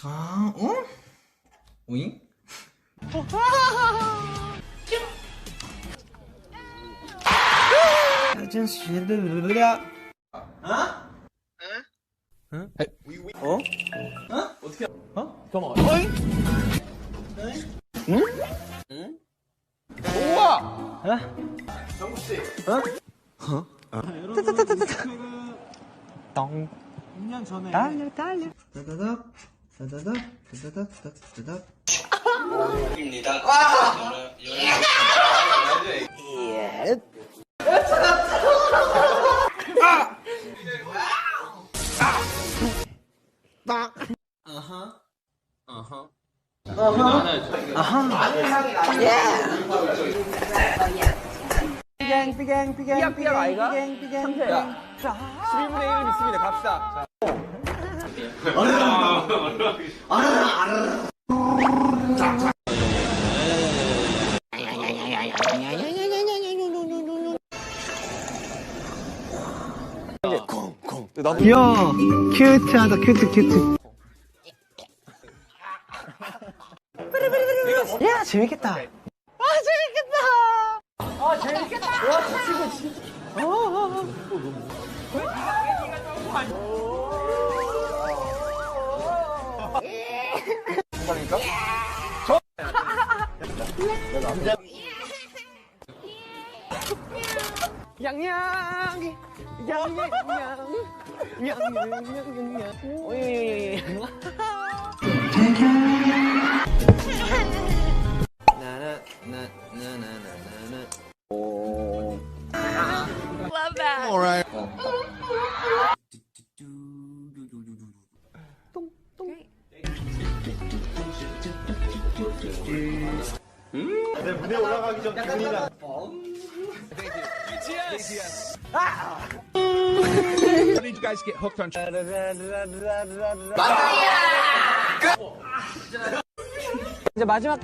아, 어? 오잉? 아? 응? 어? 어? 어떻게? 어? 잠깐만. 어잉? 응? 응? 우와! 어? 정국씨. 어? 어? 똥. 6년 전에. 달려. 따다닥. 따다닥. 따다닥. 따다닥. 입니다. 예. 삐약 아이가? 11분의 1은 있습니다. 갑시다. 귀여워. 큐트하다. 큐트. 야, 재밌겠다. Love that. Alright. 무대 올라가기 전 기분이 나. How did you guys get hooked on? 이제 마지막